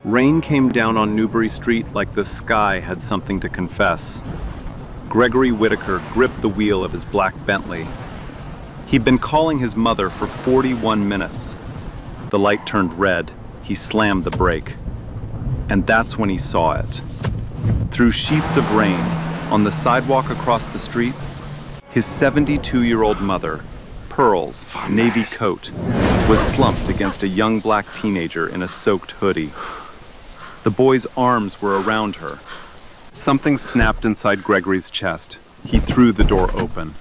Rain came down on Newbury Street like the sky had something to confess. Gregory Whitaker gripped the wheel of his black Bentley. He'd been calling his mother for 41 minutes. The light turned red. He slammed the brake. And that's when he saw it. Through sheets of rain, on the sidewalk across the street, his 72-year-old mother, Pearl's navy coat, was slumped against a young black teenager in a soaked hoodie. The boy's arms were around her. Something snapped inside Gregory's chest. He threw the door open.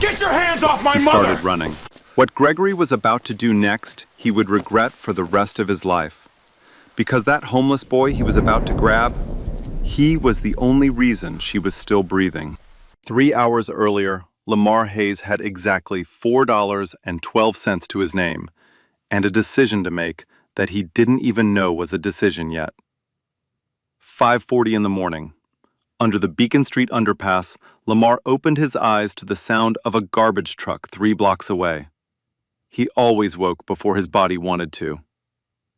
Get your hands off my He mother! started running. What Gregory was about to do next, he would regret for the rest of his life. Because that homeless boy he was about to grab, he was the only reason she was still breathing. 3 hours earlier, Lamar Hayes had exactly $4.12 to his name, and a decision to make that he didn't even know was a decision yet. 5:40 in the morning. Under the Beacon Street underpass, Lamar opened his eyes to the sound of a garbage truck 3 blocks away. He always woke before his body wanted to.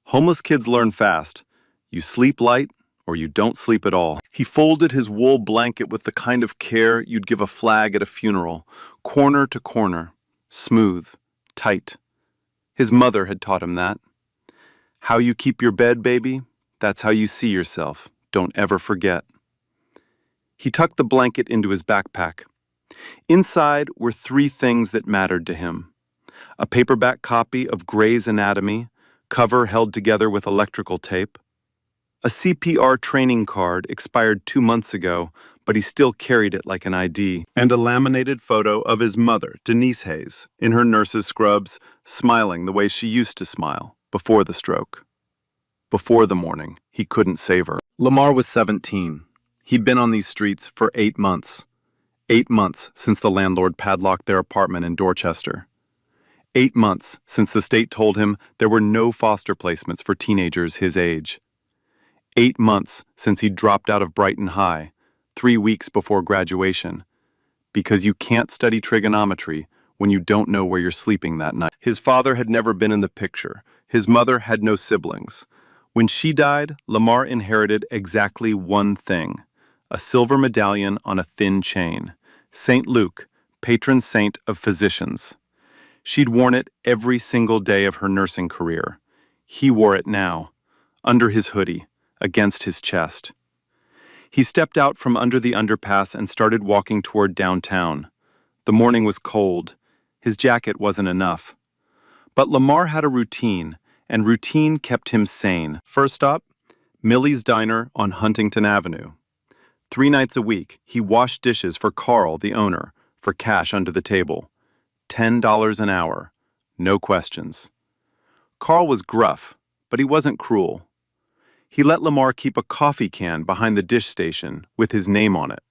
Homeless kids learn fast. You sleep light, or you don't sleep at all. He folded his wool blanket with the kind of care you'd give a flag at a funeral, corner to corner, smooth, tight. His mother had taught him that. How you keep your bed, baby, that's how you see yourself. Don't ever forget. He tucked the blanket into his backpack. Inside were 3 things that mattered to him. A paperback copy of Gray's Anatomy, cover held together with electrical tape. A CPR training card expired 2 months ago, but he still carried it like an ID. And a laminated photo of his mother, Denise Hayes, in her nurse's scrubs, smiling the way she used to smile, before the stroke. Before the morning, he couldn't save her. Lamar was 17. He'd been on these streets for 8 months. 8 months since the landlord padlocked their apartment in Dorchester. 8 months since the state told him there were no foster placements for teenagers his age. 8 months since he dropped out of Brighton High, 3 weeks before graduation, because you can't study trigonometry when you don't know where you're sleeping that night. His father had never been in the picture. His mother had no siblings. When she died, Lamar inherited exactly one thing: a silver medallion on a thin chain. St. Luke, patron saint of physicians. She'd worn it every single day of her nursing career. He wore it now, under his hoodie, against his chest. He stepped out from under the underpass and started walking toward downtown. The morning was cold. His jacket wasn't enough. But Lamar had a routine, and routine kept him sane. First stop, Millie's Diner on Huntington Avenue. 3 nights a week, he washed dishes for Carl, the owner, for cash under the table. $10 an hour, no questions. Carl was gruff, but he wasn't cruel. He let Lamar keep a coffee can behind the dish station with his name on it.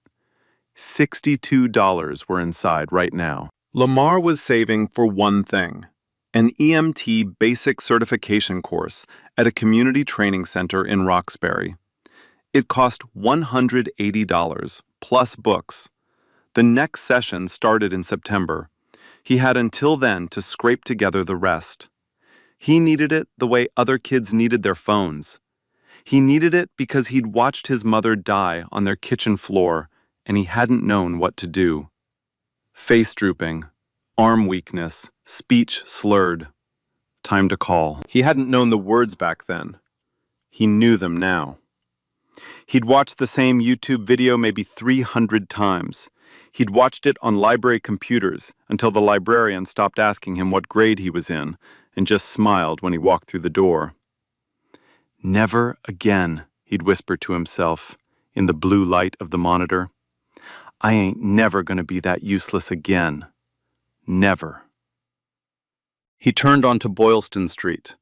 $62 were inside right now. Lamar was saving for one thing: an EMT basic certification course at a community training center in Roxbury. It cost $180 plus books. The next session started in September. He had until then to scrape together the rest. He needed it the way other kids needed their phones. He needed it because he'd watched his mother die on their kitchen floor, and he hadn't known what to do. Face drooping, arm weakness, speech slurred. Time to call. He hadn't known the words back then. He knew them now. He'd watched the same YouTube video maybe 300 times. He'd watched it on library computers until the librarian stopped asking him what grade he was in and just smiled when he walked through the door. Never again, he'd whisper to himself in the blue light of the monitor. I ain't never gonna be that useless again. Never. He turned onto Boylston Street.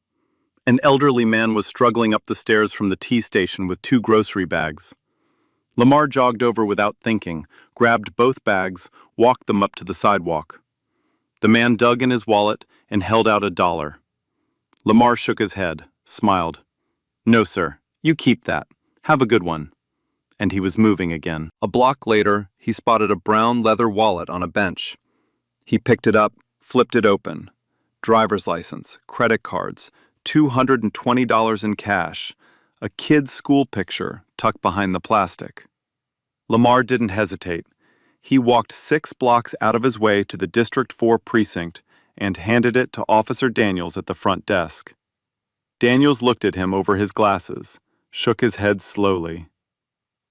An elderly man was struggling up the stairs from the tea station with 2 grocery bags. Lamar jogged over without thinking, grabbed both bags, walked them up to the sidewalk. The man dug in his wallet and held out $1. Lamar shook his head, smiled. No, sir, you keep that. Have a good one. And he was moving again. A block later, he spotted a brown leather wallet on a bench. He picked it up, flipped it open. Driver's license, credit cards, $220 in cash, a kid's school picture tucked behind the plastic. Lamar didn't hesitate. He walked 6 blocks out of his way to the District 4 precinct and handed it to Officer Daniels at the front desk. Daniels looked at him over his glasses, shook his head slowly.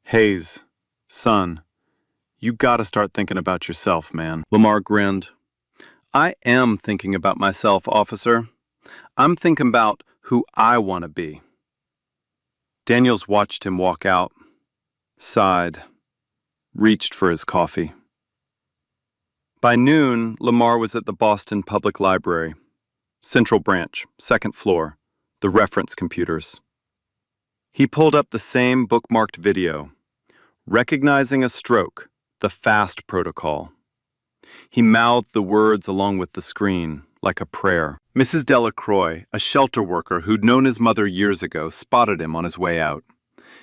"Hayes, son, you gotta start thinking about yourself, man." Lamar grinned. "I am thinking about myself, officer. I'm thinking about who I want to be." Daniels watched him walk out, sighed, reached for his coffee. By noon, Lamar was at the Boston Public Library, Central Branch, 2nd floor, the reference computers. He pulled up the same bookmarked video, recognizing a stroke, the FAST protocol. He mouthed the words along with the screen, like a prayer. Mrs. Delacroix, a shelter worker who'd known his mother years ago, spotted him on his way out.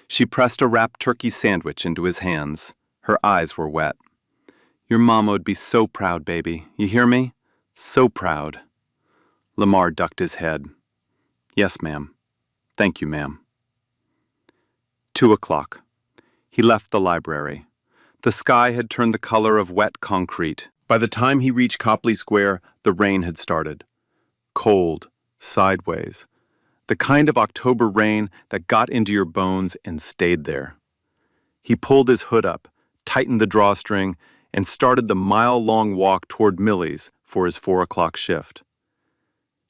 She pressed a wrapped turkey sandwich into his hands. Her eyes were wet. "Your mama would be so proud, baby. You hear me? So proud." Lamar ducked his head. "Yes, ma'am. Thank you, ma'am." 2 o'clock. He left the library. The sky had turned the color of wet concrete. By the time he reached Copley Square, the rain had started. Cold, sideways. The kind of October rain that got into your bones and stayed there. He pulled his hood up, tightened the drawstring, and started the mile-long walk toward Millie's for his 4 o'clock shift.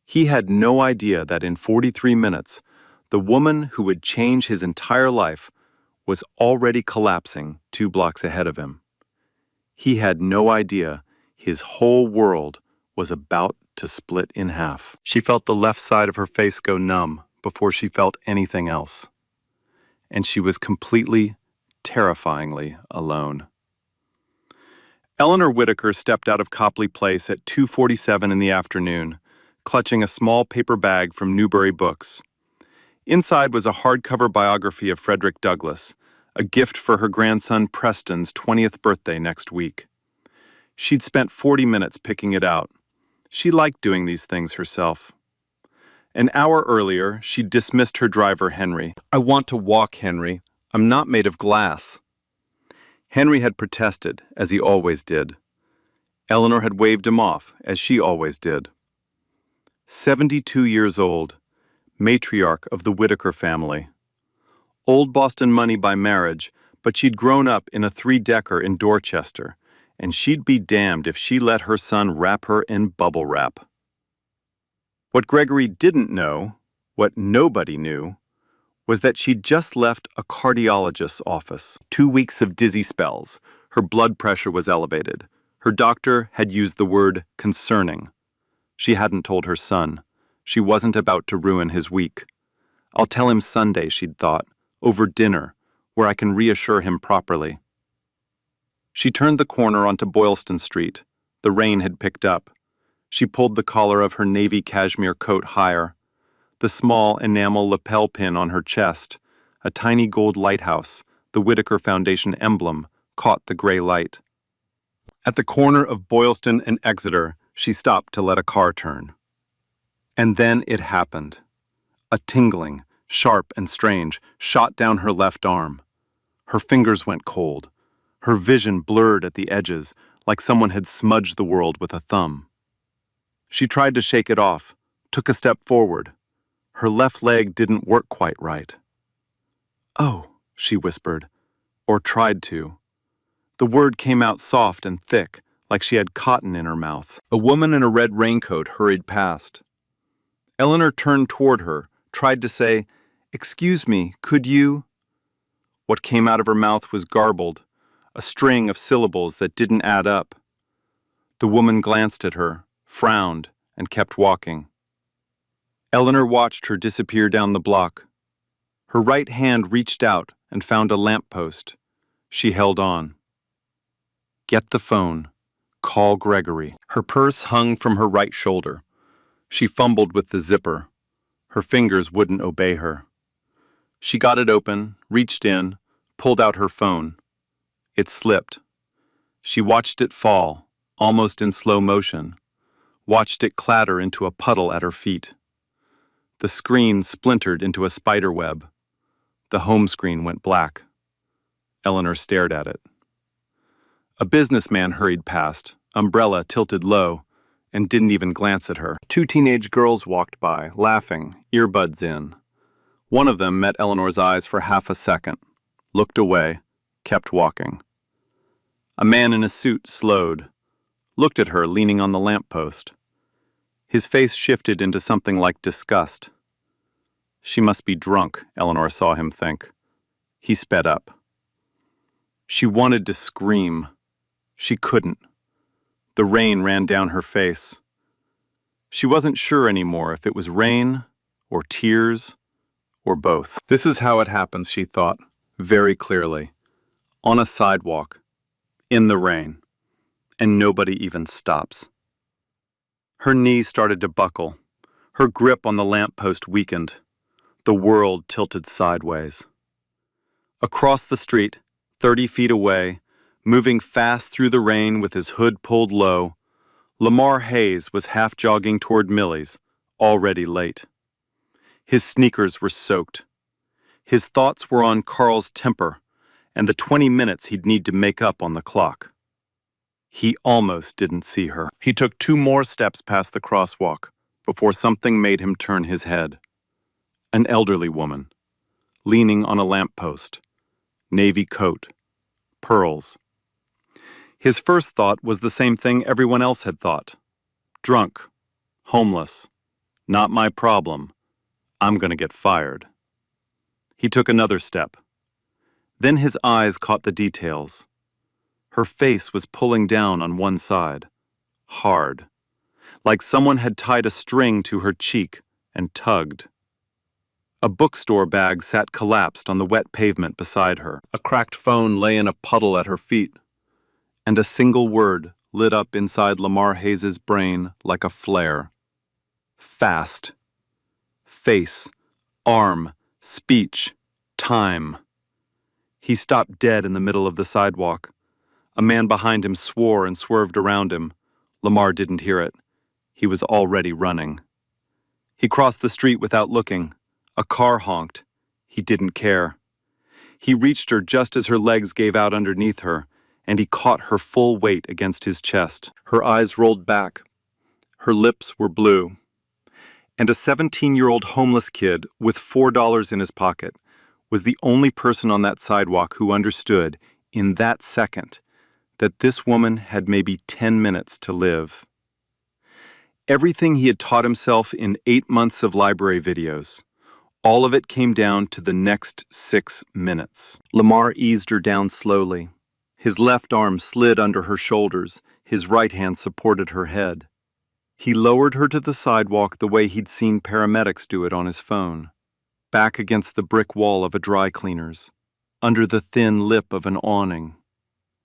He had no idea that in 43 minutes, the woman who would change his entire life was already collapsing 2 blocks ahead of him. He had no idea his whole world was about to split in half. She felt the left side of her face go numb before she felt anything else. And she was completely, terrifyingly alone. Eleanor Whitaker stepped out of Copley Place at 2:47 in the afternoon, clutching a small paper bag from Newbury Books. Inside was a hardcover biography of Frederick Douglass, a gift for her grandson Preston's 20th birthday next week. She'd spent 40 minutes picking it out. She liked doing these things herself. An hour earlier, she dismissed her driver, Henry. "I want to walk, Henry. I'm not made of glass." Henry had protested, as he always did. Eleanor had waved him off, as she always did. 72 years old, matriarch of the Whitaker family. Old Boston money by marriage, but she'd grown up in a 3-decker in Dorchester, and she'd be damned if she let her son wrap her in bubble wrap. What Gregory didn't know, what nobody knew, was that she'd just left a cardiologist's office. 2 weeks of dizzy spells. Her blood pressure was elevated. Her doctor had used the word concerning. She hadn't told her son. She wasn't about to ruin his week. "I'll tell him Sunday," she'd thought, "over dinner, where I can reassure him properly." She turned the corner onto Boylston Street. The rain had picked up. She pulled the collar of her navy cashmere coat higher. The small enamel lapel pin on her chest, a tiny gold lighthouse, the Whitaker Foundation emblem, caught the gray light. At the corner of Boylston and Exeter, she stopped to let a car turn. And then it happened. A tingling, sharp and strange, shot down her left arm. Her fingers went cold. Her vision blurred at the edges, like someone had smudged the world with a thumb. She tried to shake it off, took a step forward. Her left leg didn't work quite right. "Oh," she whispered, or tried to. The word came out soft and thick, like she had cotton in her mouth. A woman in a red raincoat hurried past. Eleanor turned toward her, tried to say, "Excuse me, could you?" What came out of her mouth was garbled, a string of syllables that didn't add up. The woman glanced at her, frowned, and kept walking. Eleanor watched her disappear down the block. Her right hand reached out and found a lamppost. She held on. Get the phone. Call Gregory. Her purse hung from her right shoulder. She fumbled with the zipper. Her fingers wouldn't obey her. She got it open, reached in, pulled out her phone. It slipped. She watched it fall, almost in slow motion, watched it clatter into a puddle at her feet. The screen splintered into a spider web. The home screen went black. Eleanor stared at it. A businessman hurried past, umbrella tilted low, and didn't even glance at her. Two teenage girls walked by, laughing, earbuds in. One of them met Eleanor's eyes for half a second, looked away, kept walking. A man in a suit slowed, looked at her leaning on the lamppost. His face shifted into something like disgust. She must be drunk, Eleanor saw him think. He sped up. She wanted to scream. She couldn't. The rain ran down her face. She wasn't sure anymore if it was rain or tears or both. This is how it happens, she thought, very clearly. On a sidewalk, in the rain, and nobody even stops. Her knees started to buckle. Her grip on the lamppost weakened. The world tilted sideways. Across the street, 30 feet away, moving fast through the rain with his hood pulled low, Lamar Hayes was half jogging toward Millie's, already late. His sneakers were soaked. His thoughts were on Carl's temper and the 20 minutes he'd need to make up on the clock. He almost didn't see her. He took 2 more steps past the crosswalk before something made him turn his head. An elderly woman, leaning on a lamppost, navy coat, pearls. His first thought was the same thing everyone else had thought. Drunk, homeless, not my problem. I'm going to get fired. He took another step. Then his eyes caught the details. Her face was pulling down on one side, hard, like someone had tied a string to her cheek and tugged. A bookstore bag sat collapsed on the wet pavement beside her. A cracked phone lay in a puddle at her feet, and a single word lit up inside Lamar Hayes's brain like a flare. Fast. Face, arm, speech, time. He stopped dead in the middle of the sidewalk. A man behind him swore and swerved around him. Lamar didn't hear it. He was already running. He crossed the street without looking. A car honked. He didn't care. He reached her just as her legs gave out underneath her, and he caught her full weight against his chest. Her eyes rolled back. Her lips were blue. And a 17-year-old homeless kid with $4 in his pocket was the only person on that sidewalk who understood, in that second, that this woman had maybe 10 minutes to live. Everything he had taught himself in 8 months of library videos, all of it came down to the next 6 minutes. Lamar eased her down slowly. His left arm slid under her shoulders, his right hand supported her head. He lowered her to the sidewalk the way he'd seen paramedics do it on his phone, back against the brick wall of a dry cleaner's, under the thin lip of an awning,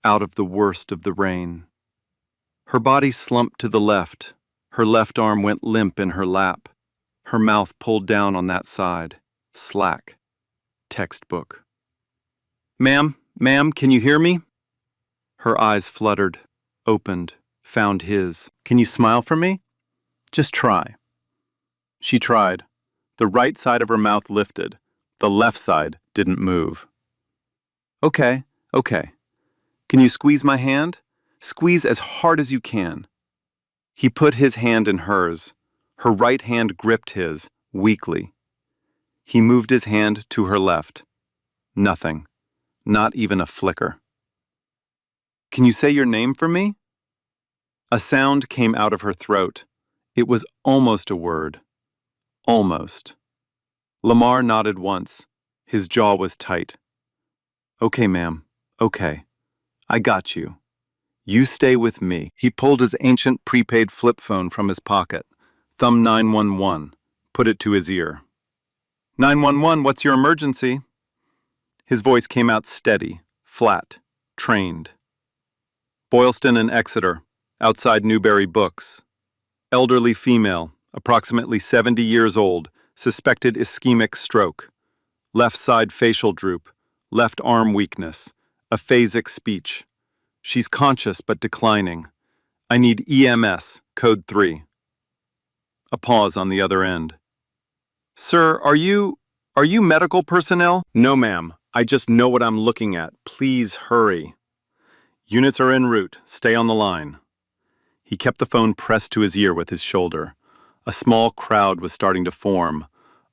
out of the worst of the rain. Her body slumped to the left. Her left arm went limp in her lap. Her mouth pulled down on that side, slack, textbook. Ma'am, can you hear me? Her eyes fluttered, opened, found his. Can you smile for me? Just try. She tried. The right side of her mouth lifted. The left side didn't move. Okay. Can you squeeze my hand? Squeeze as hard as you can. He put his hand in hers. Her right hand gripped his, weakly. He moved his hand to her left. Nothing. Not even a flicker. Can you say your name for me? A sound came out of her throat. It was almost a word. Almost. Lamar nodded once. His jaw was tight. Okay, ma'am. Okay. I got you. You stay with me. He pulled his ancient prepaid flip phone from his pocket. Thumb 911. Put it to his ear. 911, what's your emergency? His voice came out steady, flat, trained. Boylston and Exeter, outside Newberry Books. Elderly female, approximately 70 years old, suspected ischemic stroke. Left side facial droop, left arm weakness, aphasic speech. She's conscious but declining. I need EMS, code 3. A pause on the other end. Sir, are you medical personnel? No, ma'am. I just know what I'm looking at. Please hurry. Units are en route. Stay on the line. He kept the phone pressed to his ear with his shoulder. A small crowd was starting to form.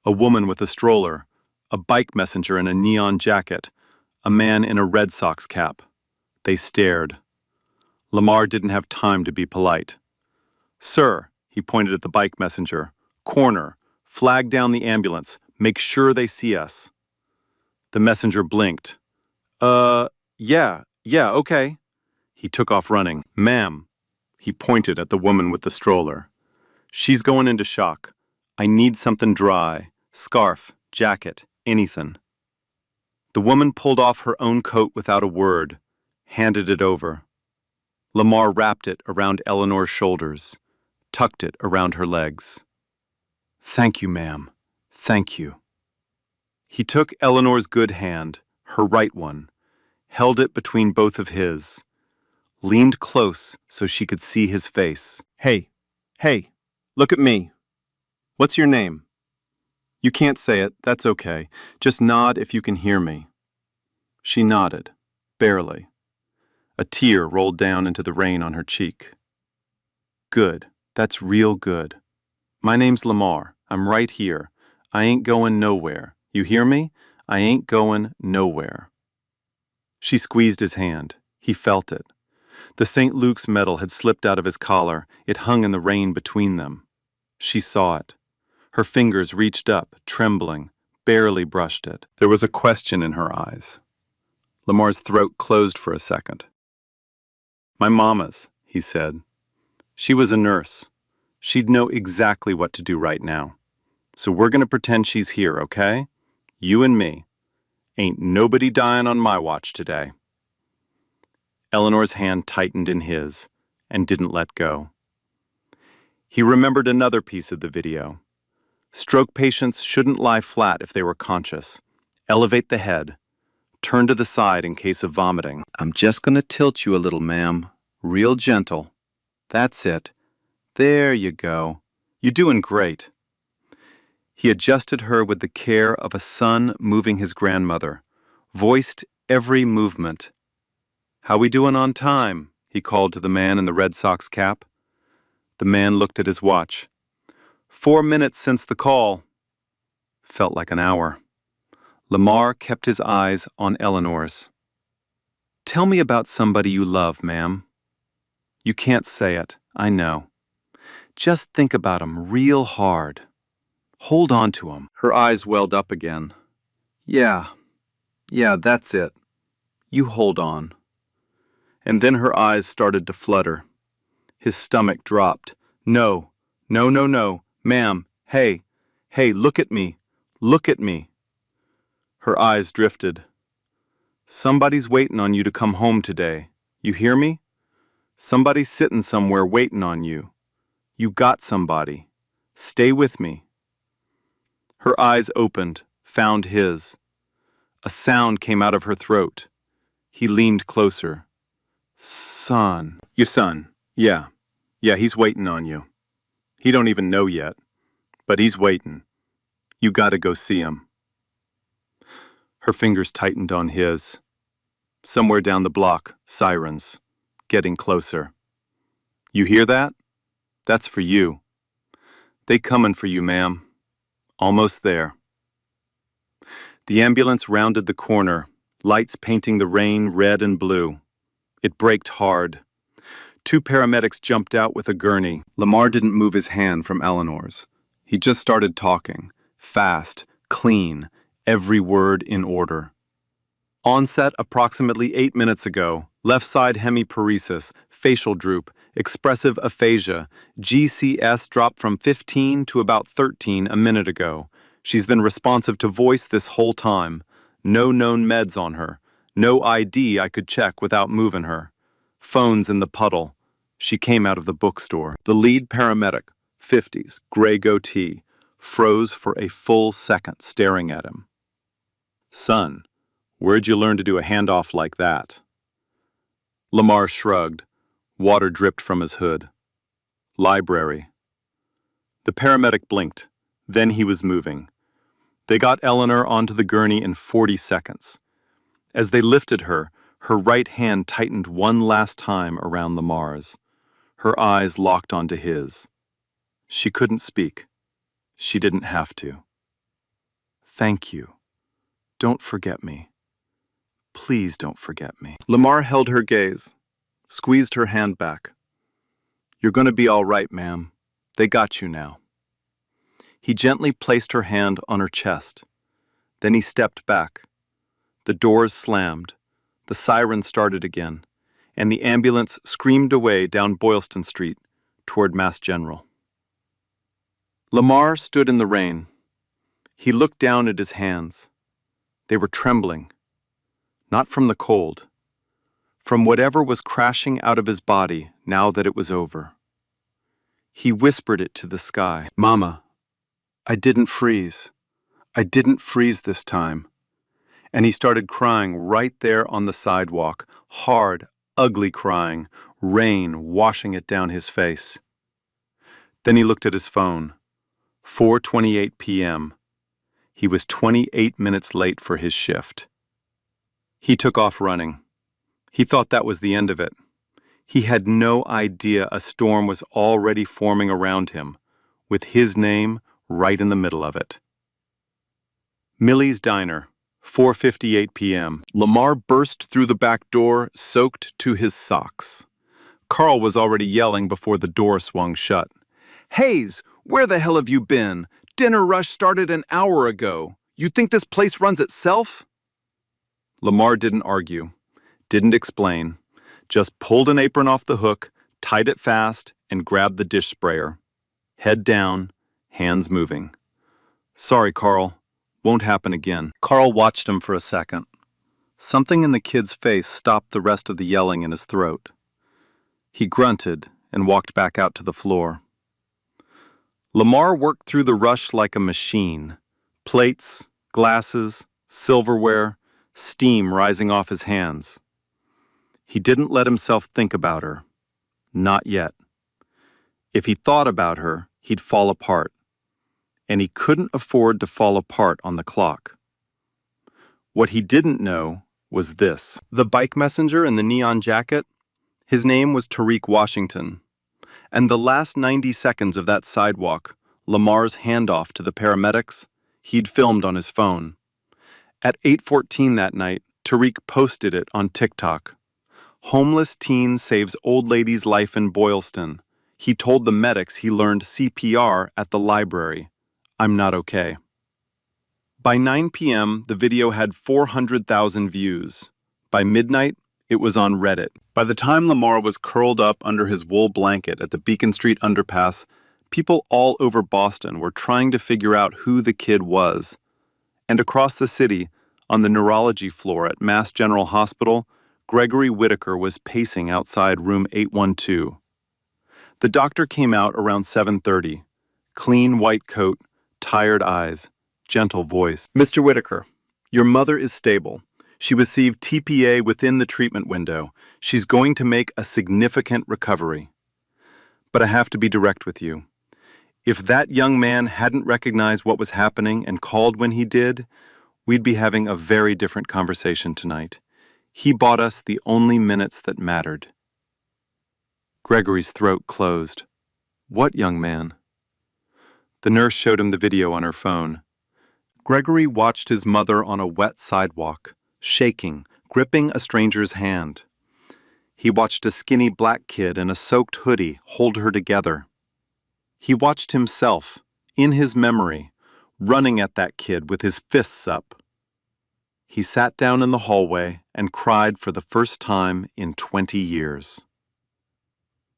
A woman with a stroller, a bike messenger in a neon jacket, a man in a Red Sox cap. They stared. Lamar didn't have time to be polite. Sir, he pointed at the bike messenger, corner, flag down the ambulance, make sure they see us. The messenger blinked. Yeah, okay. He took off running. Ma'am, he pointed at the woman with the stroller. She's going into shock. I need something dry. Scarf, jacket, anything. The woman pulled off her own coat without a word, handed it over. Lamar wrapped it around Eleanor's shoulders, tucked it around her legs. Thank you, ma'am. Thank you. He took Eleanor's good hand, her right one, held it between both of his, leaned close so she could see his face. Hey, look at me. What's your name? You can't say it, that's okay. Just nod if you can hear me. She nodded, barely. A tear rolled down into the rain on her cheek. Good, that's real good. My name's Lamar. I'm right here. I ain't going nowhere. You hear me? I ain't going nowhere. She squeezed his hand. He felt it. The St. Luke's medal had slipped out of his collar. It hung in the rain between them. She saw it. Her fingers reached up, trembling, barely brushed it. There was a question in her eyes. Lamar's throat closed for a second. My mama's, he said. She was a nurse. She'd know exactly what to do right now. So we're going to pretend she's here, okay? You and me. Ain't nobody dying on my watch today. Eleanor's hand tightened in his and didn't let go. He remembered another piece of the video. Stroke patients shouldn't lie flat if they were conscious. Elevate the head. Turn to the side in case of vomiting. I'm just going to tilt you a little, ma'am. Real gentle. That's it. There you go. You're doing great. He adjusted her with the care of a son moving his grandmother, voiced every movement. How we doing on time? He called to the man in the Red Sox cap. The man looked at his watch. 4 minutes since the call. Felt like an hour. Lamar kept his eyes on Eleanor's. Tell me about somebody you love, ma'am. You can't say it, I know. Just think about 'em real hard. Hold on to 'em. Her eyes welled up again. Yeah, that's it. You hold on. And then her eyes started to flutter. His stomach dropped. No. Ma'am, hey, look at me. Look at me. Her eyes drifted. Somebody's waiting on you to come home today. You hear me? Somebody's sitting somewhere waiting on you. You got somebody. Stay with me. Her eyes opened, found his. A sound came out of her throat. He leaned closer. Son. Your son. Yeah, he's waiting on you. He don't even know yet, but he's waiting. You gotta go see him. Her fingers tightened on his. Somewhere down the block, sirens, getting closer. You hear that? That's for you. They comin' for you, ma'am. Almost there. The ambulance rounded the corner, lights painting the rain red and blue. It braked hard. 2 paramedics jumped out with a gurney. Lamar didn't move his hand from Eleanor's. He just started talking, fast, clean, every word in order. Onset approximately 8 minutes ago. Left side hemiparesis, facial droop, expressive aphasia. GCS dropped from 15 to about 13 a minute ago. She's been responsive to voice this whole time. No known meds on her. No ID I could check without moving her. Phone's in the puddle. She came out of the bookstore. The lead paramedic, 50s, gray goatee, froze for a full second staring at him. Son, where'd you learn to do a handoff like that? Lamar shrugged. Water dripped from his hood. Library. The paramedic blinked. Then he was moving. They got Eleanor onto the gurney in 40 seconds. As they lifted her, her right hand tightened one last time around Lamar's. Her eyes locked onto his. She couldn't speak. She didn't have to. Thank you. Don't forget me. Please don't forget me. Lamar held her gaze, squeezed her hand back. You're going to be all right, ma'am. They got you now. He gently placed her hand on her chest. Then he stepped back. The doors slammed. The siren started again, and the ambulance screamed away down Boylston Street toward Mass General. Lamar stood in the rain. He looked down at his hands. They were trembling, not from the cold, from whatever was crashing out of his body now that it was over. He whispered it to the sky. Mama, I didn't freeze. I didn't freeze this time. And he started crying right there on the sidewalk, hard, ugly crying, rain washing it down his face. Then he looked at his phone. 4:28 p.m. He was 28 minutes late for his shift. He took off running. He thought that was the end of it. He had no idea a storm was already forming around him, with his name right in the middle of it. Millie's Diner, 4:58 p.m. Lamar burst through the back door, soaked to his socks. Carl was already yelling before the door swung shut. Hayes, where the hell have you been? Dinner rush started an hour ago. You think this place runs itself? Lamar didn't argue, didn't explain, just pulled an apron off the hook, tied it fast, and grabbed the dish sprayer. Head down, hands moving. Sorry, Carl. Won't happen again. Carl watched him for a second. Something in the kid's face stopped the rest of the yelling in his throat. He grunted and walked back out to the floor. Lamar worked through the rush like a machine. Plates, glasses, silverware, steam rising off his hands. He didn't let himself think about her. Not yet. If he thought about her, he'd fall apart. And he couldn't afford to fall apart on the clock. What he didn't know was this. The bike messenger in the neon jacket, his name was Tariq Washington. And the last 90 seconds of that sidewalk, Lamar's handoff to the paramedics, he'd filmed on his phone. At 8:14 that night, Tariq posted it on TikTok. Homeless teen saves old lady's life in Boylston. He told the medics he learned CPR at the library. I'm not okay. By 9 p.m., the video had 400,000 views. By midnight, it was on Reddit. By the time Lamar was curled up under his wool blanket at the Beacon Street underpass, people all over Boston were trying to figure out who the kid was. And across the city, on the neurology floor at Mass General Hospital, Gregory Whitaker was pacing outside room 812. The doctor came out around 7:30. Clean white coat, tired eyes, gentle voice. Mr. Whitaker, your mother is stable. She received TPA within the treatment window. She's going to make a significant recovery. But I have to be direct with you. If that young man hadn't recognized what was happening and called when he did, we'd be having a very different conversation tonight. He bought us the only minutes that mattered. Gregory's throat closed. What young man? The nurse showed him the video on her phone. Gregory watched his mother on a wet sidewalk, shaking, gripping a stranger's hand. He watched a skinny black kid in a soaked hoodie hold her together. He watched himself, in his memory, running at that kid with his fists up. He sat down in the hallway and cried for the first time in 20 years.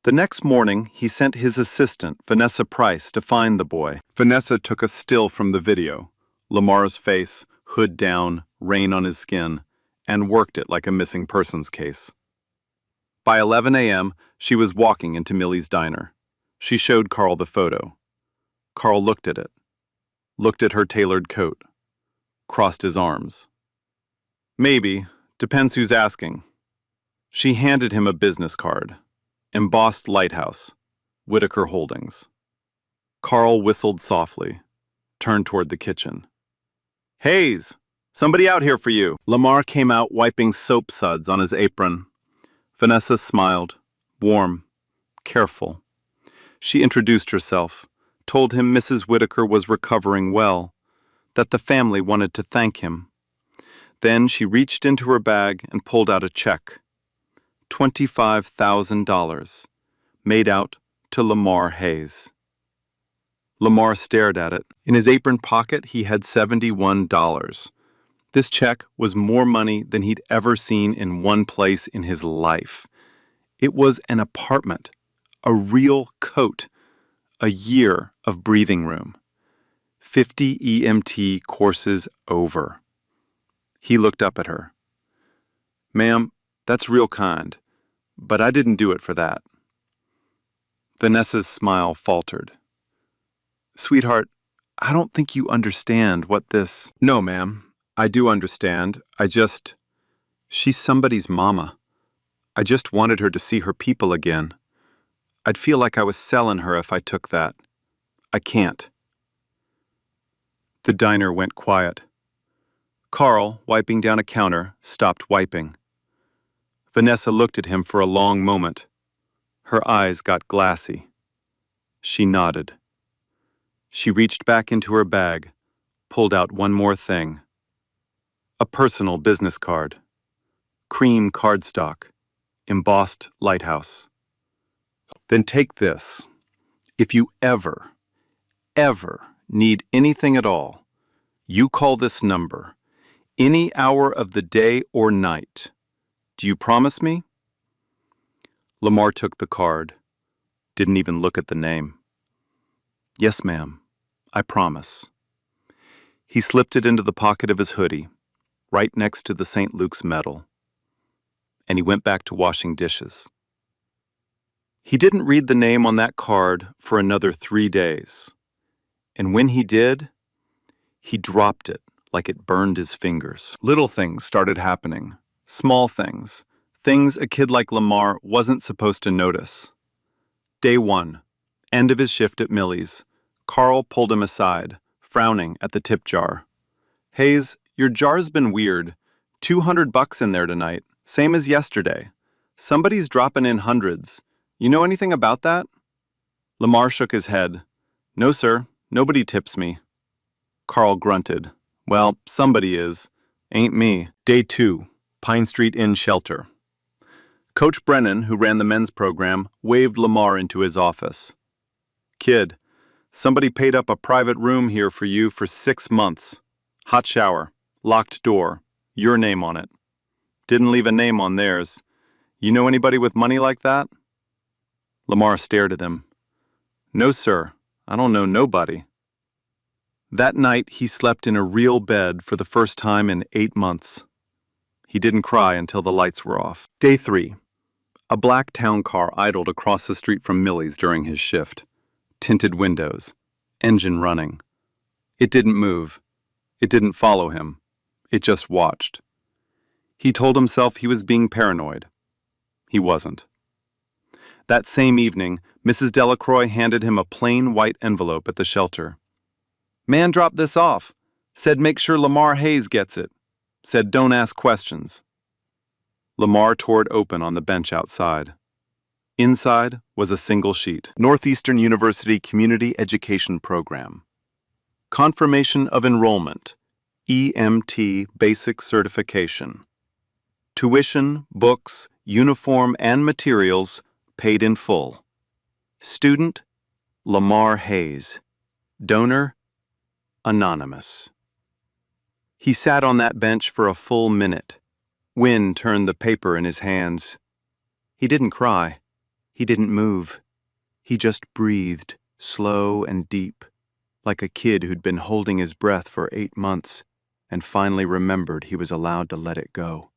The next morning, he sent his assistant, Vanessa Price, to find the boy. Vanessa took a still from the video, Lamar's face, hood down, rain on his skin, and worked it like a missing persons case. By 11 a.m., she was walking into Millie's Diner. She showed Carl the photo. Carl looked at it, looked at her tailored coat, crossed his arms. Maybe, depends who's asking. She handed him a business card. Embossed Lighthouse, Whitaker Holdings. Carl whistled softly, turned toward the kitchen. Hayes, somebody out here for you. Lamar came out wiping soap suds on his apron. Vanessa smiled, warm, careful. She introduced herself, told him Mrs. Whitaker was recovering well, that the family wanted to thank him. Then she reached into her bag and pulled out a check. $25,000, made out to Lamar Hayes. Lamar stared at it. In his apron pocket, he had $71. This check was more money than he'd ever seen in one place in his life. It was an apartment, a real coat, a year of breathing room. 50 EMT courses over. He looked up at her. Ma'am, that's real kind, but I didn't do it for that. Vanessa's smile faltered. Sweetheart, I don't think you understand what this... No, ma'am, I do understand. She's somebody's mama. I just wanted her to see her people again. I'd feel like I was selling her if I took that. I can't. The diner went quiet. Carl, wiping down a counter, stopped wiping. Vanessa looked at him for a long moment. Her eyes got glassy. She nodded. She reached back into her bag, pulled out one more thing. A personal business card. Cream cardstock. Embossed lighthouse. Then take this. If you ever need anything at all, you call this number, any hour of the day or night. Do you promise me? Lamar took the card, didn't even look at the name. Yes, ma'am, I promise. He slipped it into the pocket of his hoodie, right next to the St. Luke's medal, and he went back to washing dishes. He didn't read the name on that card for another 3 days, and when he did, he dropped it like it burned his fingers. Little things started happening, small things, things a kid like Lamar wasn't supposed to notice. Day 1, end of his shift at Millie's, Carl pulled him aside, frowning at the tip jar. Hayes, your jar's been weird. $200 in there tonight, same as yesterday. Somebody's dropping in hundreds. You know anything about that? Lamar shook his head. No, sir, nobody tips me. Carl grunted. Well, somebody is. Ain't me. Day 2, Pine Street Inn shelter. Coach Brennan, who ran the men's program, waved Lamar into his office. Kid, somebody paid up a private room here for you for 6 months. Hot shower, locked door, your name on it. Didn't leave a name on theirs. You know anybody with money like that? Lamar stared at him. No, sir, I don't know nobody. That night, he slept in a real bed for the first time in 8 months. He didn't cry until the lights were off. Day 3. A black town car idled across the street from Millie's during his shift. Tinted windows. Engine running. It didn't move. It didn't follow him. It just watched. He told himself he was being paranoid. He wasn't. That same evening, Mrs. Delacroix handed him a plain white envelope at the shelter. Man dropped this off. Said make sure Lamar Hayes gets it. Said don't ask questions. Lamar tore it open on the bench outside. Inside was a single sheet. Northeastern University Community Education Program. Confirmation of Enrollment. EMT Basic Certification. Tuition, books, uniform, and materials paid in full. Student, Lamar Hayes. Donor, anonymous. He sat on that bench for a full minute. Wind turned the paper in his hands. He didn't cry. He didn't move. He just breathed, slow and deep, like a kid who'd been holding his breath for 8 months and finally remembered he was allowed to let it go.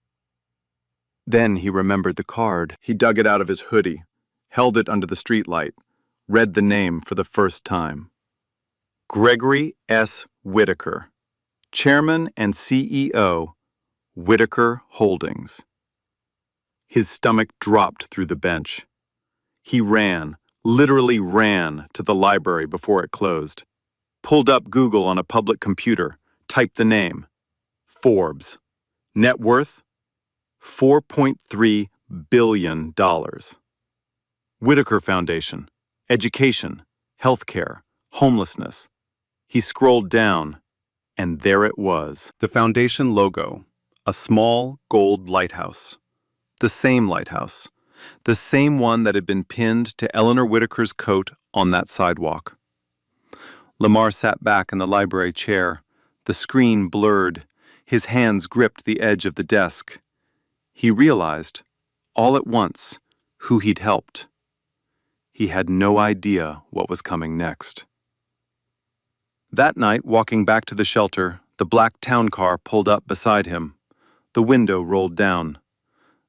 Then he remembered the card. He dug it out of his hoodie, held it under the streetlight, read the name for the first time. Gregory S. Whitaker, Chairman and CEO, Whitaker Holdings. His stomach dropped through the bench. He ran, literally ran, to the library before it closed, pulled up Google on a public computer, Type the name. Forbes. Net worth? $4.3 billion. Whitaker Foundation. Education. Healthcare. Homelessness. He scrolled down, and there it was. The foundation logo. A small gold lighthouse. The same lighthouse. The same one that had been pinned to Eleanor Whitaker's coat on that sidewalk. Lamar sat back in the library chair, the screen blurred, his hands gripped the edge of the desk. He realized, all at once, who he'd helped. He had no idea what was coming next. That night, walking back to the shelter, the black town car pulled up beside him. The window rolled down.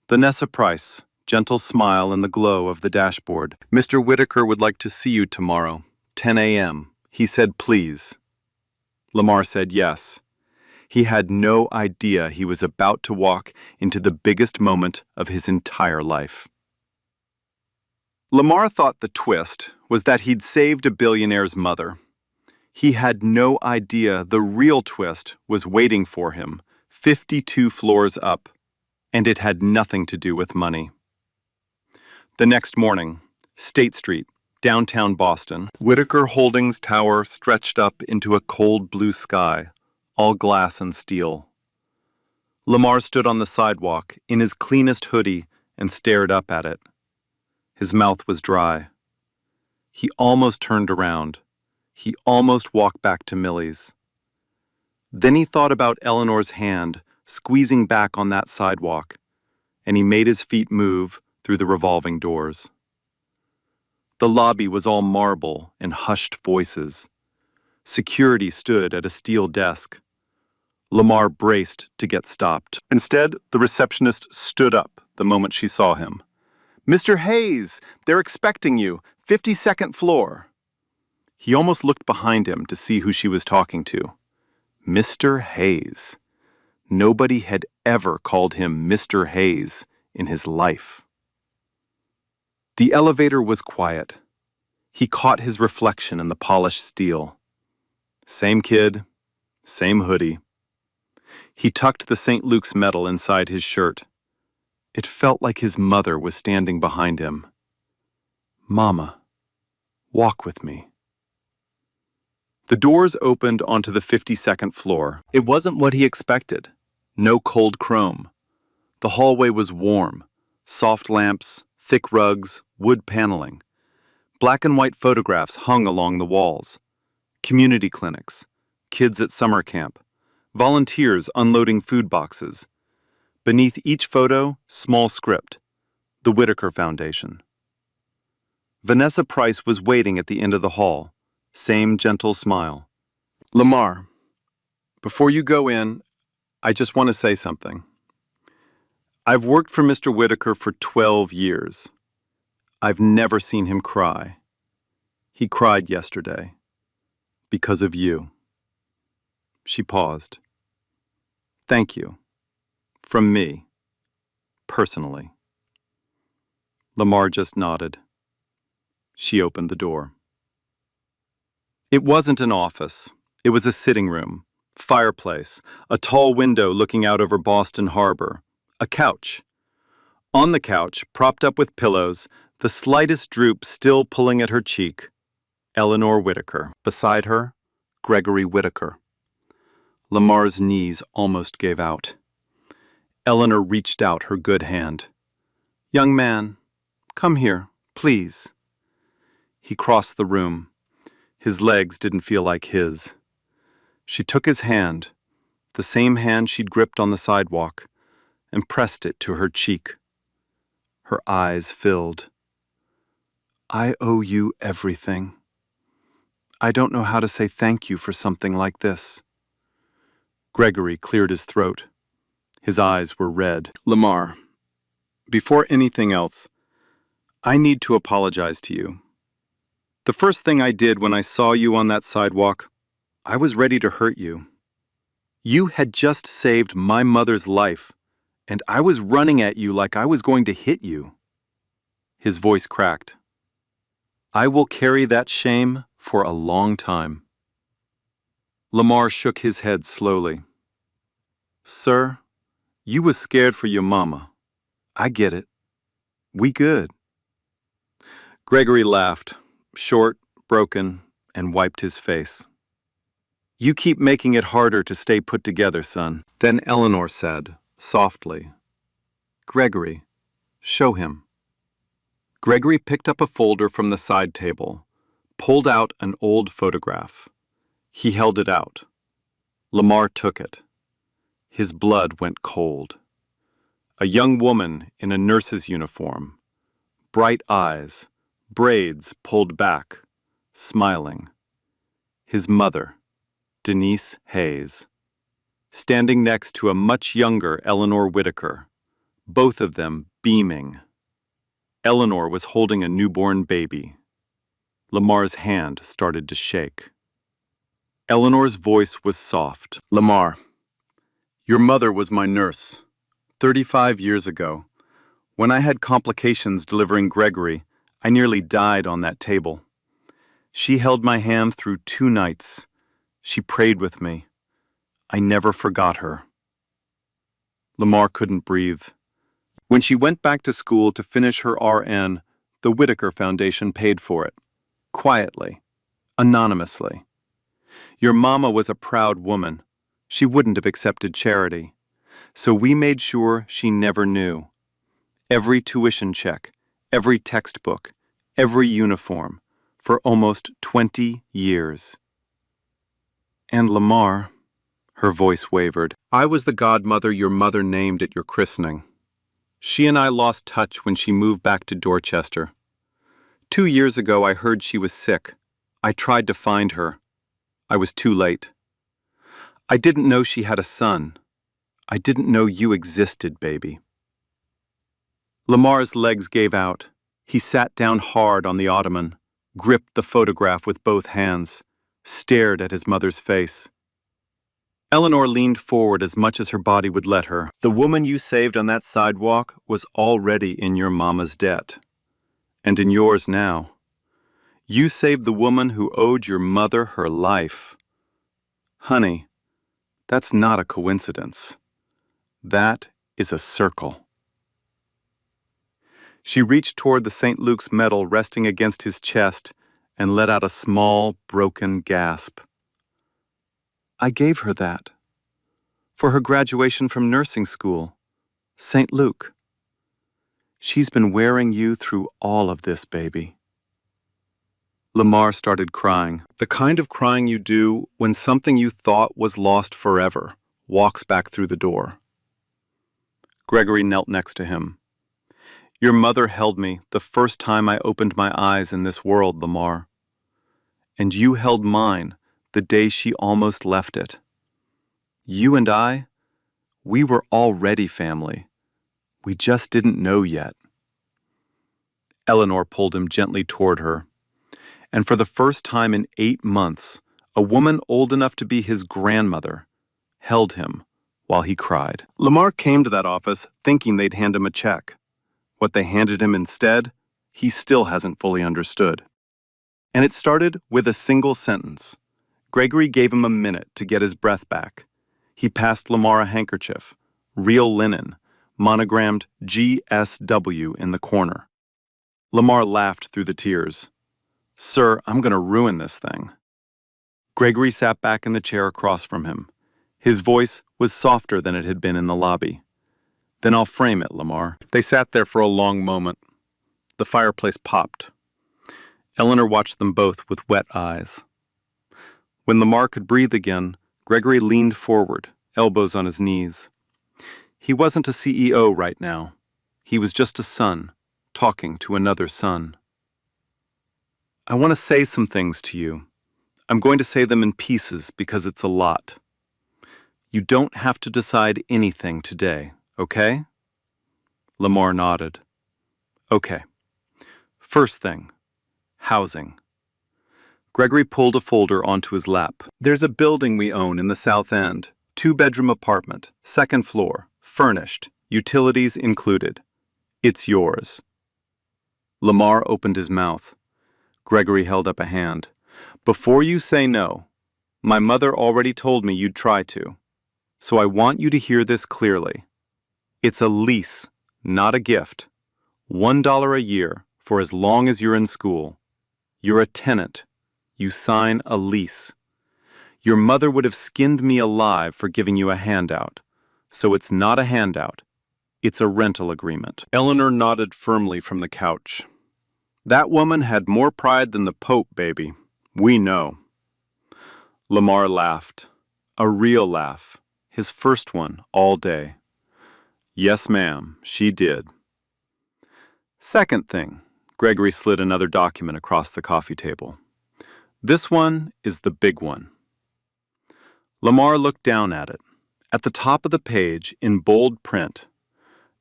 Vanessa Price, gentle smile in the glow of the dashboard. Mr. Whitaker would like to see you tomorrow, 10 a.m. He said please. Lamar said yes. He had no idea he was about to walk into the biggest moment of his entire life. Lamar thought the twist was that he'd saved a billionaire's mother. He had no idea the real twist was waiting for him, 52 floors up, and it had nothing to do with money. The next morning, State Street, downtown Boston. Whitaker Holdings Tower stretched up into a cold blue sky, all glass and steel. Lamar stood on the sidewalk in his cleanest hoodie and stared up at it. His mouth was dry. He almost turned around. He almost walked back to Millie's. Then he thought about Eleanor's hand squeezing back on that sidewalk, and he made his feet move through the revolving doors. The lobby was all marble and hushed voices. Security stood at a steel desk. Lamar braced to get stopped. Instead, the receptionist stood up the moment she saw him. "Mr. Hayes, they're expecting you, 52nd floor." He almost looked behind him to see who she was talking to. Mr. Hayes. Nobody had ever called him Mr. Hayes in his life. The elevator was quiet. He caught his reflection in the polished steel. Same kid, same hoodie. He tucked the St. Luke's medal inside his shirt. It felt like his mother was standing behind him. "Mama, walk with me." The doors opened onto the 52nd floor. It wasn't what he expected. No cold chrome. The hallway was warm. Soft lamps, thick rugs, wood paneling. Black and white photographs hung along the walls. Community clinics, kids at summer camp, volunteers unloading food boxes. Beneath each photo, small script, the Whitaker Foundation. Vanessa Price was waiting at the end of the hall, same gentle smile. "Lamar, before you go in, I just want to say something. I've worked for Mr. Whitaker for 12 years. I've never seen him cry. He cried yesterday. Because of you." She paused. "Thank you. From me. Personally." Lamar just nodded. She opened the door. It wasn't an office. It was a sitting room, fireplace, a tall window looking out over Boston Harbor, a couch. On the couch, propped up with pillows, the slightest droop still pulling at her cheek, Eleanor Whitaker. Beside her, Gregory Whitaker. Lamar's knees almost gave out. Eleanor reached out her good hand. "Young man, come here, please." He crossed the room. His legs didn't feel like his. She took his hand, the same hand she'd gripped on the sidewalk, and pressed it to her cheek. Her eyes filled. "I owe you everything. I don't know how to say thank you for something like this." Gregory cleared his throat. His eyes were red. "Lamar, before anything else, I need to apologize to you. The first thing I did when I saw you on that sidewalk, I was ready to hurt you. You had just saved my mother's life, and I was running at you like I was going to hit you." His voice cracked. "I will carry that shame for a long time." Lamar shook his head slowly. Sir, you was scared for your mama. I get it. We good. Gregory laughed, short, broken, and wiped his face. You keep making it harder to stay put together, son. Then Eleanor said, softly, Gregory, show him. Gregory picked up a folder from the side table, pulled out an old photograph. He held it out. Lamar took it. His blood went cold. A young woman in a nurse's uniform, bright eyes, braids pulled back, smiling. His mother, Denise Hayes, standing next to a much younger Eleanor Whitaker, both of them beaming. Eleanor was holding a newborn baby. Lamar's hand started to shake. Eleanor's voice was soft. Lamar, your mother was my nurse, 35 years ago. When I had complications delivering Gregory, I nearly died on that table. She held my hand through 2 nights. She prayed with me. I never forgot her. Lamar couldn't breathe. When she went back to school to finish her RN, the Whitaker Foundation paid for it. Quietly. Anonymously. Your mama was a proud woman. She wouldn't have accepted charity. So we made sure she never knew. Every tuition check, every textbook, every uniform, for almost 20 years. And Lamar, her voice wavered, I was the godmother your mother named at your christening. She and I lost touch when she moved back to Dorchester. 2 years ago I heard she was sick. I tried to find her. I was too late. I didn't know she had a son. I didn't know you existed, baby. Lamar's legs gave out. He sat down hard on the ottoman, gripped the photograph with both hands, stared at his mother's face. Eleanor leaned forward as much as her body would let her. The woman you saved on that sidewalk was already in your mama's debt. And in yours now. You saved the woman who owed your mother her life. Honey, that's not a coincidence. That is a circle. She reached toward the St. Luke's medal resting against his chest and let out a small, broken gasp. I gave her that. For her graduation from nursing school. St. Luke. She's been wearing you through all of this, baby. Lamar started crying, the kind of crying you do when something you thought was lost forever walks back through the door. Gregory knelt next to him. Your mother held me the first time I opened my eyes in this world, Lamar. And you held mine the day she almost left it. You and I, we were already family. We just didn't know yet. Eleanor pulled him gently toward her. And for the first time in 8 months, a woman old enough to be his grandmother held him while he cried. Lamar came to that office thinking they'd hand him a check. What they handed him instead, he still hasn't fully understood. And it started with a single sentence. Gregory gave him a minute to get his breath back. He passed Lamar a handkerchief, real linen, monogrammed GSW in the corner. Lamar laughed through the tears. Sir, I'm going to ruin this thing. Gregory sat back in the chair across from him. His voice was softer than it had been in the lobby. Then I'll frame it, Lamar. They sat there for a long moment. The fireplace popped. Eleanor watched them both with wet eyes. When Lamar could breathe again, Gregory leaned forward, elbows on his knees. He wasn't a CEO right now. He was just a son, talking to another son. I want to say some things to you. I'm going to say them in pieces because it's a lot. You don't have to decide anything today, okay? Lamar nodded. Okay. First thing, housing. Gregory pulled a folder onto his lap. There's a building we own in the South End. 2-bedroom apartment, 2nd floor, furnished, utilities included. It's yours. Lamar opened his mouth. Gregory held up a hand. Before you say no, My mother already told me you'd try to, so I want you to hear this clearly. It's a lease, not a gift. $1 a year for as long as you're in school. You're a tenant. You sign a lease. Your mother would have skinned me alive for giving you a handout. So it's not a handout. It's a rental agreement. Eleanor nodded firmly from the couch. That woman had more pride than the Pope, baby. We know. Lamar laughed. A real laugh. His first one all day. Yes, ma'am, she did. Second thing, Gregory slid another document across the coffee table. This one is the big one. Lamar looked down at it. At the top of the page, in bold print,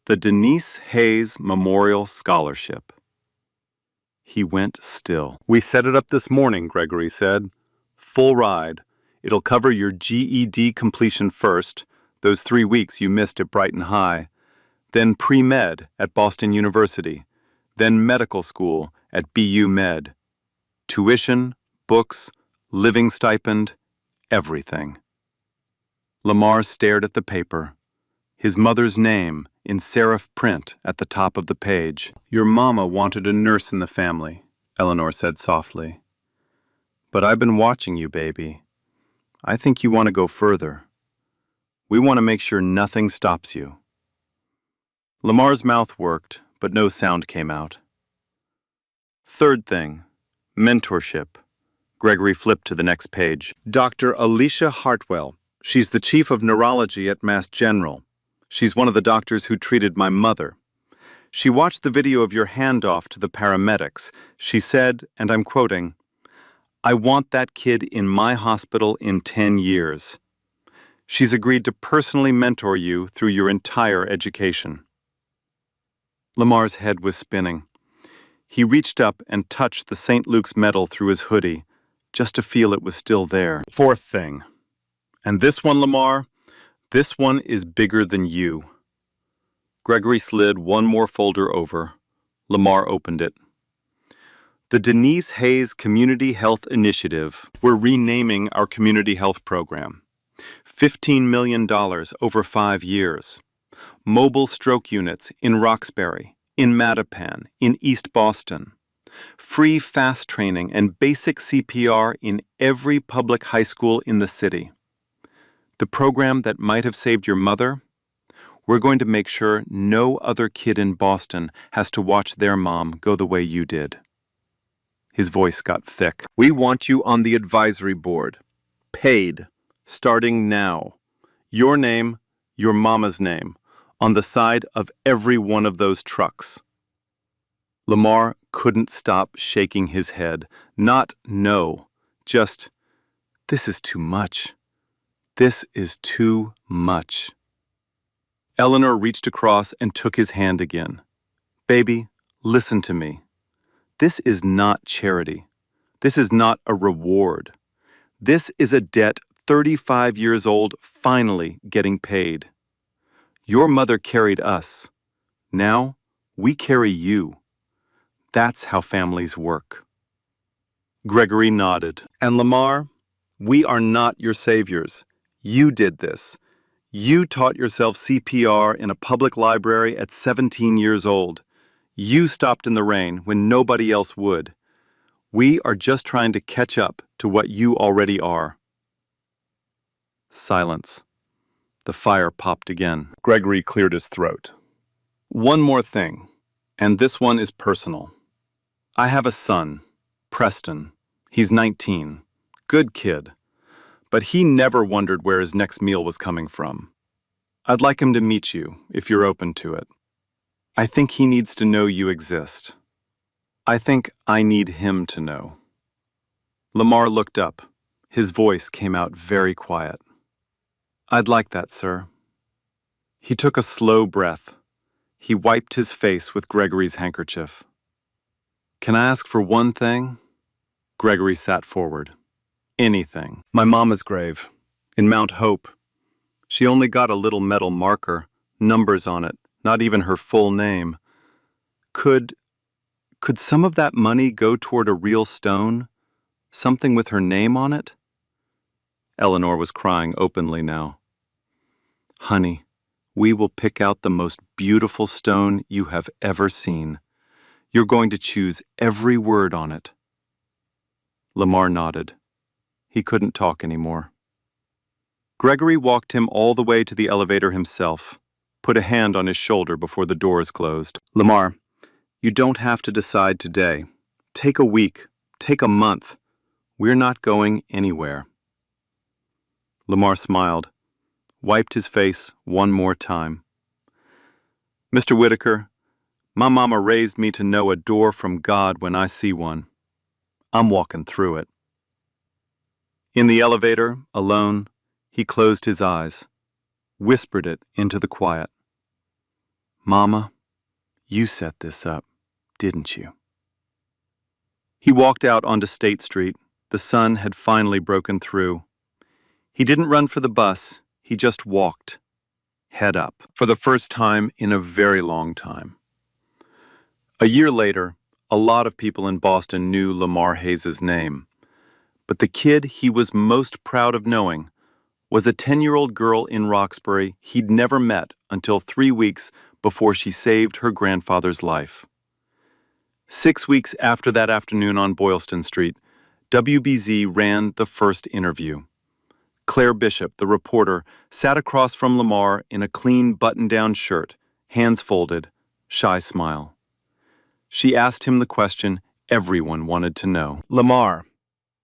the Denise Hayes Memorial Scholarship. He went still. We set it up this morning, Gregory said. Full ride. It'll cover your GED completion first, those 3 weeks you missed at Brighton High, then pre-med at Boston University, then medical school at BU Med. Tuition, books, living stipend, everything. Lamar stared at the paper. His mother's name in serif print at the top of the page. Your mama wanted a nurse in the family, Eleanor said softly. But I've been watching you, baby. I think you want to go further. We want to make sure nothing stops you. Lamar's mouth worked, but no sound came out. Third thing, mentorship. Gregory flipped to the next page. Dr. Alicia Hartwell. She's the chief of neurology at Mass General. She's one of the doctors who treated my mother. She watched the video of your handoff to the paramedics. She said, and I'm quoting, "I want that kid in my hospital in 10 years. She's agreed to personally mentor you through your entire education." Lamar's head was spinning. He reached up and touched the St. Luke's medal through his hoodie, just to feel it was still there. Fourth thing. And this one, Lamar, this one is bigger than you. Gregory slid one more folder over. Lamar opened it. The Denise Hayes Community Health Initiative. We're renaming our community health program. $15 million over 5 years. Mobile stroke units in Roxbury, in Mattapan, in East Boston. Free fast training and basic CPR in every public high school in the city. The program that might have saved your mother, we're going to make sure no other kid in Boston has to watch their mom go the way you did. His voice got thick. We want you on the advisory board. Paid. Starting now. Your name, your mama's name, on the side of every one of those trucks. Lamar couldn't stop shaking his head. Not no, just, this is too much. This is too much. Eleanor reached across and took his hand again. Baby, listen to me. This is not charity. This is not a reward. This is a debt 35 years old finally getting paid. Your mother carried us. Now, we carry you. That's how families work. Gregory nodded. And Lamar, we are not your saviors. You did this. You taught yourself CPR in a public library at 17 years old. You stopped in the rain when nobody else would. We are just trying to catch up to what you already are. Silence. The fire popped again. Gregory cleared his throat. One more thing, and this one is personal. I have a son, Preston. He's 19. Good kid. But he never wondered where his next meal was coming from. I'd like him to meet you, if you're open to it. I think he needs to know you exist. I think I need him to know. Lamar looked up. His voice came out very quiet. I'd like that, sir. He took a slow breath. He wiped his face with Gregory's handkerchief. Can I ask for one thing? Gregory sat forward. Anything. My mama's grave, in Mount Hope. She only got a little metal marker, numbers on it, not even her full name. Could some of that money go toward a real stone? Something with her name on it? Eleanor was crying openly now. Honey, we will pick out the most beautiful stone you have ever seen. You're going to choose every word on it. Lamar nodded. He couldn't talk anymore. Gregory walked him all the way to the elevator himself, put a hand on his shoulder before the doors closed. Lamar, you don't have to decide today. Take a week, take a month. We're not going anywhere. Lamar smiled, wiped his face one more time. Mr. Whitaker, my mama raised me to know a door from God when I see one. I'm walking through it. In the elevator, alone, he closed his eyes, whispered it into the quiet. Mama, you set this up, didn't you? He walked out onto State Street. The sun had finally broken through. He didn't run for the bus, he just walked, head up, for the first time in a very long time. A year later, a lot of people in Boston knew Lamar Hayes' name, but the kid he was most proud of knowing was a 10-year-old girl in Roxbury he'd never met until 3 weeks before she saved her grandfather's life. 6 weeks after that afternoon on Boylston Street, WBZ ran the first interview. Claire Bishop, the reporter, sat across from Lamar in a clean button-down shirt, hands folded, shy smile. She asked him the question everyone wanted to know. Lamar,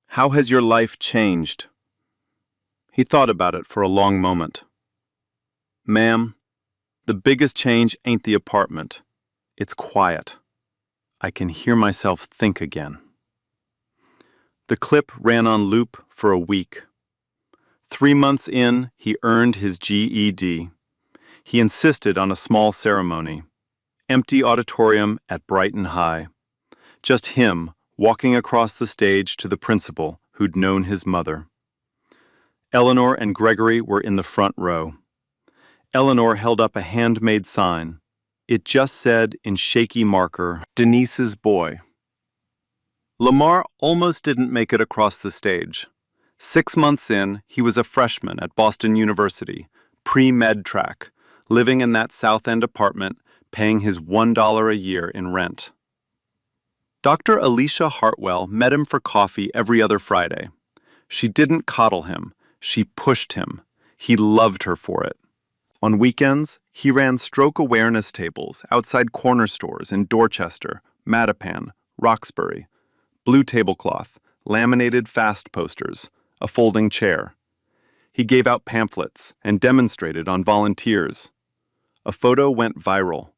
how has your life changed? He thought about it for a long moment. Ma'am, the biggest change ain't the apartment. It's quiet. I can hear myself think again. The clip ran on loop for a week. 3 months in, he earned his GED. He insisted on a small ceremony. Empty auditorium at Brighton High. Just him walking across the stage to the principal who'd known his mother. Eleanor and Gregory were in the front row. Eleanor held up a handmade sign. It just said in shaky marker, Denise's boy. Lamar almost didn't make it across the stage. 6 months in, he was a freshman at Boston University, pre-med track, living in that South End apartment, paying his $1 a year in rent. Dr. Alicia Hartwell met him for coffee every other Friday. She didn't coddle him, she pushed him. He loved her for it. On weekends, he ran stroke awareness tables outside corner stores in Dorchester, Mattapan, Roxbury, blue tablecloth, laminated fast posters, a folding chair. He gave out pamphlets and demonstrated on volunteers. A photo went viral.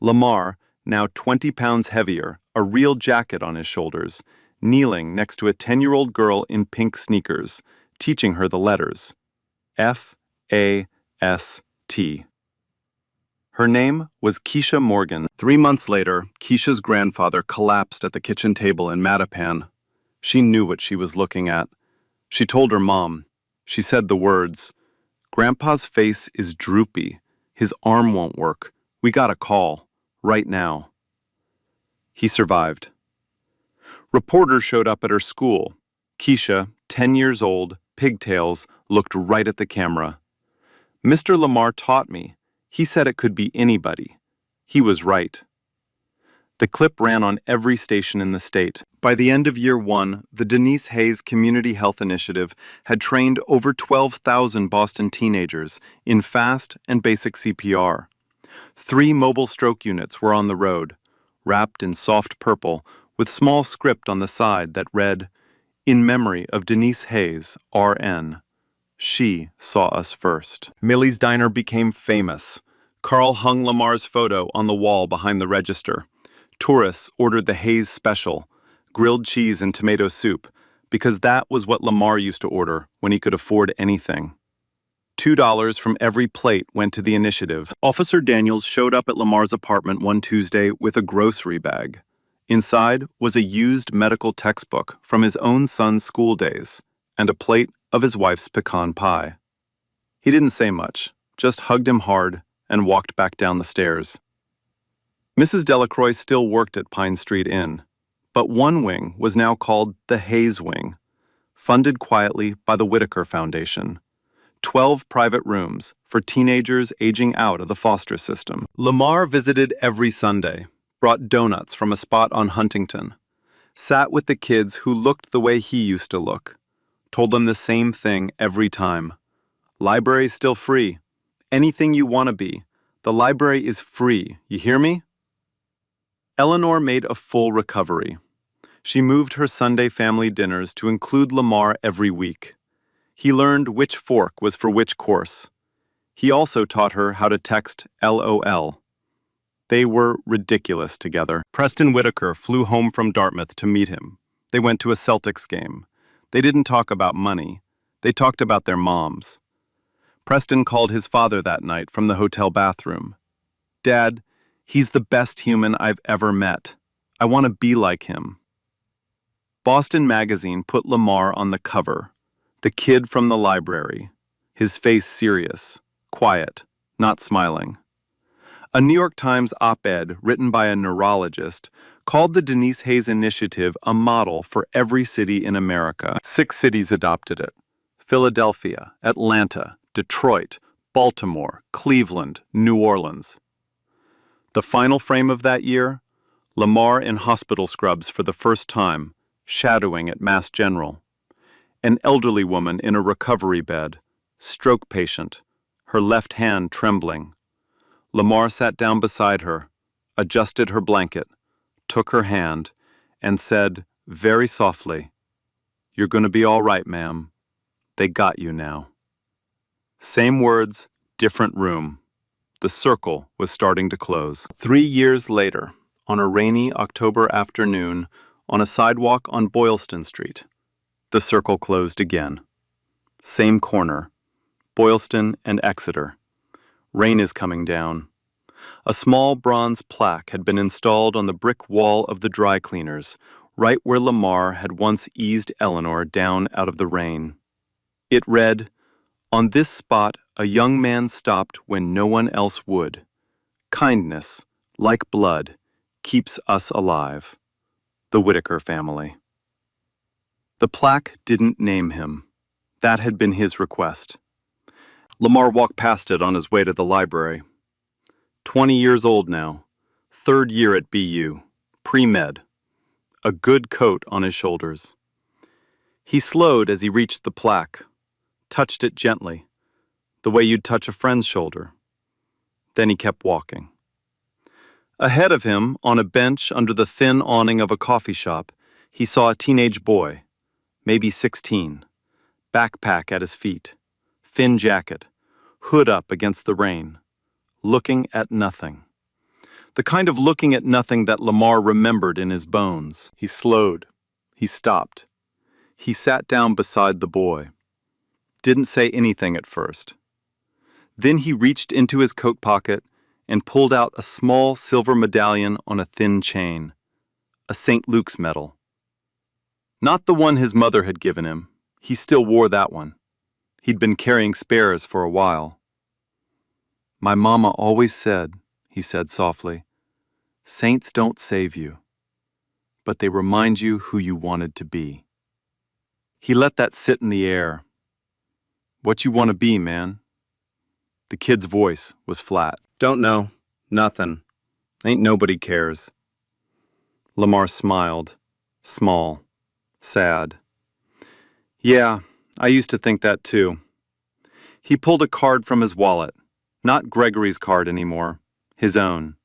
Lamar, now 20 pounds heavier, a real jacket on his shoulders, kneeling next to a 10-year-old girl in pink sneakers, teaching her the letters. F-A-S-T. Her name was Keisha Morgan. 3 months later, Keisha's grandfather collapsed at the kitchen table in Mattapan. She knew what she was looking at. She told her mom. She said the words, Grandpa's face is droopy. His arm won't work. We got a call. Right now. He survived. Reporters showed up at her school. Keisha, 10 years old, pigtails, looked right at the camera. Mr. Lamar taught me. He said it could be anybody. He was right. The clip ran on every station in the state. By the end of year 1, the Denise Hayes Community Health Initiative had trained over 12,000 Boston teenagers in fast and basic CPR. 3 mobile stroke units were on the road, wrapped in soft purple, with small script on the side that read, In memory of Denise Hayes, RN. She saw us first. Millie's Diner became famous. Carl hung Lamar's photo on the wall behind the register. Tourists ordered the Hayes special, grilled cheese and tomato soup, because that was what Lamar used to order when he could afford anything. $2 from every plate went to the initiative. Officer Daniels showed up at Lamar's apartment one Tuesday with a grocery bag. Inside was a used medical textbook from his own son's school days and a plate of his wife's pecan pie. He didn't say much, just hugged him hard and walked back down the stairs. Mrs. Delacroix still worked at Pine Street Inn, but one wing was now called the Hayes Wing. funded quietly by the Whitaker Foundation. 12 private rooms for teenagers aging out of the foster system. Lamar visited every Sunday, brought donuts from a spot on Huntington, sat with the kids who looked the way he used to look, told them the same thing every time. Library's still free. Anything you want to be. The library is free, you hear me? Eleanor made a full recovery. She moved her Sunday family dinners to include Lamar every week. He learned which fork was for which course. He also taught her how to text LOL. They were ridiculous together. Preston Whitaker flew home from Dartmouth to meet him. They went to a Celtics game. They didn't talk about money. They talked about their moms. Preston called his father that night from the hotel bathroom. "Dad, he's the best human I've ever met. I want to be like him." Boston Magazine put Lamar on the cover. The kid from the library, his face serious, quiet, not smiling. A New York Times op-ed written by a neurologist called the Denise Hayes Initiative a model for every city in America. 6 cities adopted it: Philadelphia, Atlanta, Detroit, Baltimore, Cleveland, New Orleans. The final frame of that year, Lamar in hospital scrubs for the first time, shadowing at Mass General. An elderly woman in a recovery bed, stroke patient, her left hand trembling. Lamar sat down beside her, adjusted her blanket, took her hand, and said, very softly, "You're going to be all right, ma'am. They got you now." Same words, different room. The circle was starting to close. 3 years later, on a rainy October afternoon, on a sidewalk on Boylston Street, the circle closed again. Same corner, Boylston and Exeter. Rain is coming down. A small bronze plaque had been installed on the brick wall of the dry cleaners, right where Lamar had once eased Eleanor down out of the rain. It read, "On this spot, a young man stopped when no one else would. Kindness, like blood, keeps us alive. The Whitaker family." The plaque didn't name him. That had been his request. Lamar walked past it on his way to the library. 20 years old now, 3rd year at BU, pre-med. A good coat on his shoulders. He slowed as he reached the plaque, touched it gently, the way you'd touch a friend's shoulder. Then he kept walking. Ahead of him, on a bench under the thin awning of a coffee shop, he saw a teenage boy, maybe 16, backpack at his feet, thin jacket, hood up against the rain, looking at nothing. The kind of looking at nothing that Lamar remembered in his bones. He slowed. He stopped. He sat down beside the boy. Didn't say anything at first. Then he reached into his coat pocket and pulled out a small silver medallion on a thin chain, a St. Luke's medal. Not the one his mother had given him. He still wore that one. He'd been carrying spares for a while. "My mama always said," he said softly, "saints don't save you, but they remind you who you wanted to be." He let that sit in the air. "What you want to be, man?" The kid's voice was flat. "Don't know. Nothing. Ain't nobody cares." Lamar smiled. Small. Sad. "Yeah, I used to think that too." He pulled a card from his wallet. Not Gregory's card anymore. His own.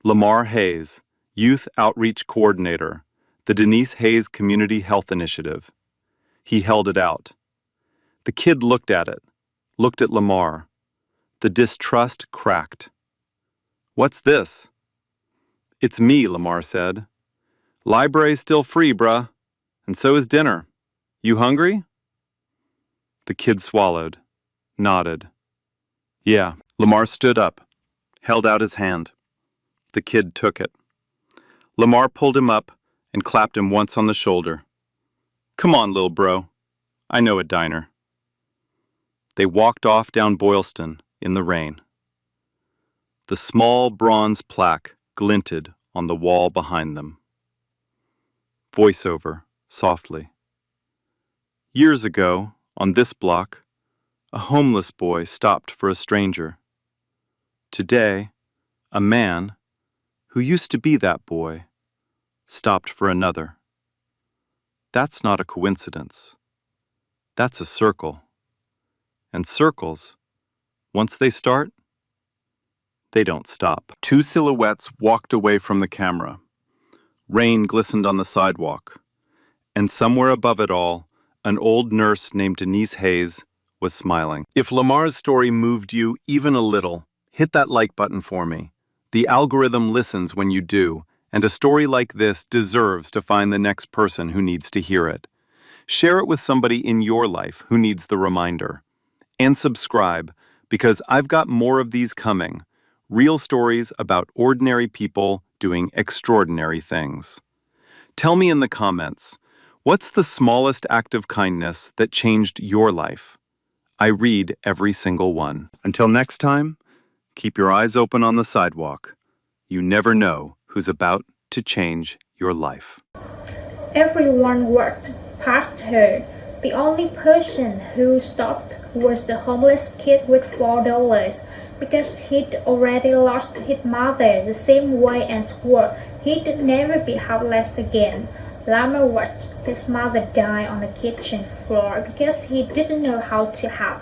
Lamar Hayes, Youth Outreach Coordinator, the Denise Hayes Community Health Initiative. He held it out. The kid looked at it, looked at Lamar. The distrust cracked. "What's this?" "It's me," Lamar said. "Library's still free, bruh. And so is dinner. You hungry?" The kid swallowed, nodded. "Yeah." Lamar stood up, held out his hand. The kid took it. Lamar pulled him up and clapped him once on the shoulder. "Come on, little bro. I know a diner." They walked off down Boylston in the rain. The small bronze plaque glinted on the wall behind them. Voiceover, softly. Years ago, on this block, a homeless boy stopped for a stranger. Today, a man, who used to be that boy, stopped for another. That's not a coincidence. That's a circle. And circles, once they start, they don't stop. Two silhouettes walked away from the camera. Rain glistened on the sidewalk. And somewhere above it all, an old nurse named Denise Hayes was smiling. If Lamar's story moved you even a little, hit that like button for me. The algorithm listens when you do, and a story like this deserves to find the next person who needs to hear it. Share it with somebody in your life who needs the reminder. And subscribe, because I've got more of these coming. Real stories about ordinary people doing extraordinary things. Tell me in the comments, what's the smallest act of kindness that changed your life? I read every single one. Until next time, keep your eyes open on the sidewalk. You never know who's about to change your life. Everyone walked past her. The only person who stopped was the homeless kid with $4 because he'd already lost his mother the same way and swore he'd never be homeless again. Lamar watched his mother die on the kitchen floor because he didn't know how to help.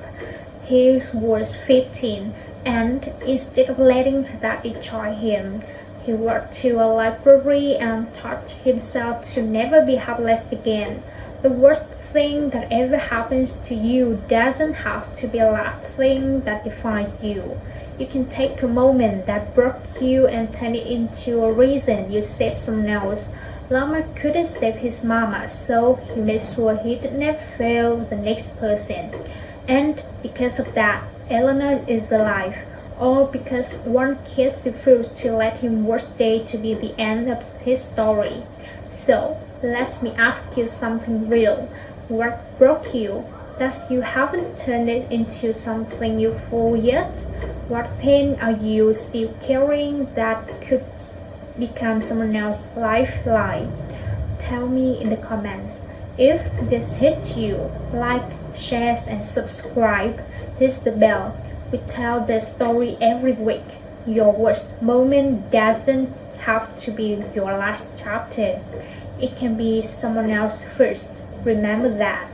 He was 15, and instead of letting that destroy him, he walked to a library and taught himself to never be helpless again. The worst thing that ever happens to you doesn't have to be the last thing that defines you. You can take a moment that broke you and turn it into a reason you save someone else. Lamar couldn't save his mama, so he made sure he'd never fail the next person. And because of that, Eleanor is alive. Or because one kid refused to let him watch day to be the end of his story. So, let me ask you something real. What broke you? That you haven't turned it into something useful yet? What pain are you still carrying that could become someone else's lifeline? Tell me in the comments. If this hit you, like, share, and subscribe. Hit the bell. We tell the story every week. Your worst moment doesn't have to be your last chapter. It can be someone else's first. Remember that.